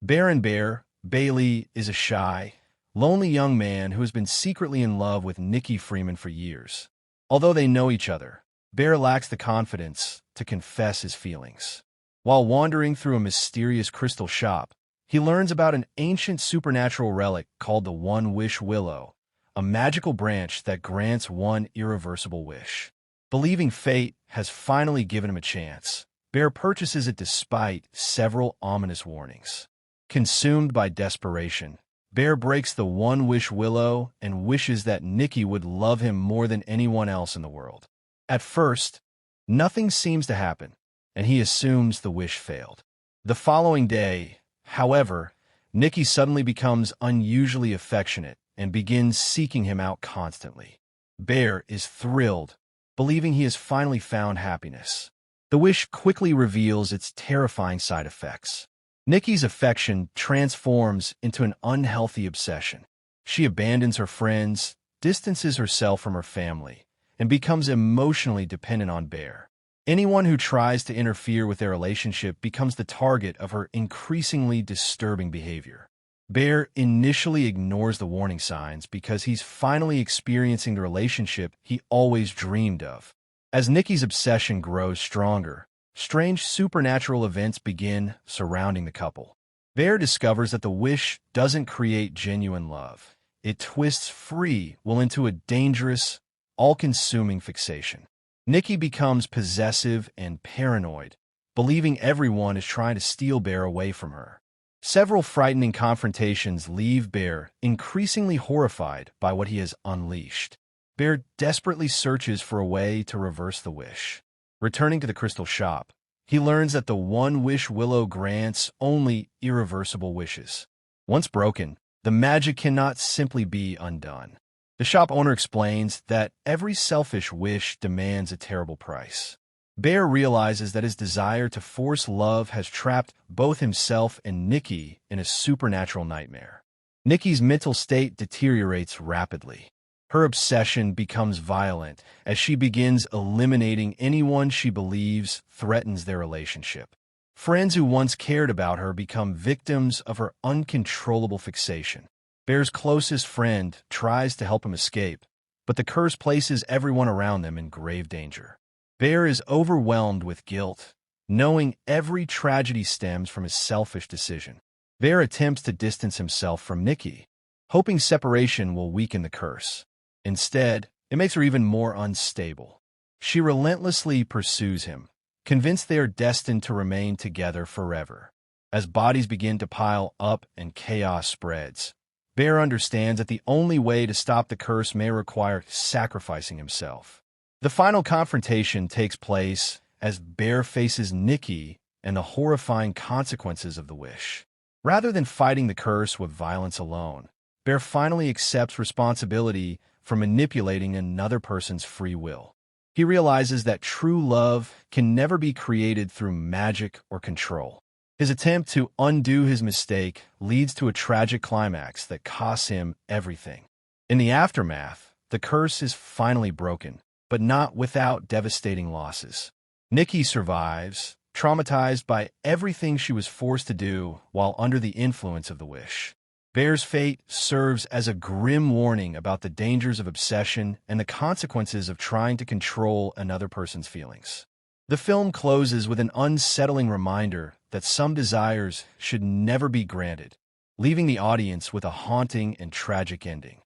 Bear Bailey is a shy, lonely young man who has been secretly in love with Nikki Freeman for years. Although they know each other, Bear lacks the confidence to confess his feelings. While wandering through a mysterious crystal shop, he learns about an ancient supernatural relic called the One-Wish Willow, a magical branch that grants one irreversible wish. Believing fate has finally given him a chance, Bear purchases it despite several ominous warnings. Consumed by desperation, Bear breaks the One-Wish Willow and wishes that Nikki would love him more than anyone else in the world. At first, nothing seems to happen, and he assumes the wish failed. The following day, however, Nikki suddenly becomes unusually affectionate and begins seeking him out constantly. Bear is thrilled, believing he has finally found happiness. The wish quickly reveals its terrifying side effects. Nikki's affection transforms into an unhealthy obsession. She abandons her friends, distances herself from her family, and becomes emotionally dependent on Bear. Anyone who tries to interfere with their relationship becomes the target of her increasingly disturbing behavior. Bear initially ignores the warning signs because he's finally experiencing the relationship he always dreamed of. As Nikki's obsession grows stronger, strange supernatural events begin surrounding the couple. Bear discovers that the wish doesn't create genuine love. It twists free will into a dangerous, all-consuming fixation. Nikki becomes possessive and paranoid, believing everyone is trying to steal Bear away from her. Several frightening confrontations leave Bear increasingly horrified by what he has unleashed. Bear desperately searches for a way to reverse the wish. Returning to the crystal shop, he learns that the One-Wish Willow grants only irreversible wishes. Once broken, the magic cannot simply be undone. The shop owner explains that every selfish wish demands a terrible price. Bear realizes that his desire to force love has trapped both himself and Nikki in a supernatural nightmare. Nikki's mental state deteriorates rapidly. Her obsession becomes violent as she begins eliminating anyone she believes threatens their relationship. Friends who once cared about her become victims of her uncontrollable fixation. Bear's closest friend tries to help him escape, but the curse places everyone around them in grave danger. Bear is overwhelmed with guilt, knowing every tragedy stems from his selfish decision. Bear attempts to distance himself from Nikki, hoping separation will weaken the curse. Instead, it makes her even more unstable. She relentlessly pursues him, convinced they are destined to remain together forever. As bodies begin to pile up and chaos spreads, Bear understands that the only way to stop the curse may require sacrificing himself. The final confrontation takes place as Bear faces Nikki and the horrifying consequences of the wish. Rather than fighting the curse with violence alone, Bear finally accepts responsibility for manipulating another person's free will. He realizes that true love can never be created through magic or control. His attempt to undo his mistake leads to a tragic climax that costs him everything. In the aftermath, the curse is finally broken, but not without devastating losses. Nikki survives, traumatized by everything she was forced to do while under the influence of the wish. Bear's fate serves as a grim warning about the dangers of obsession and the consequences of trying to control another person's feelings. The film closes with an unsettling reminder that some desires should never be granted, leaving the audience with a haunting and tragic ending.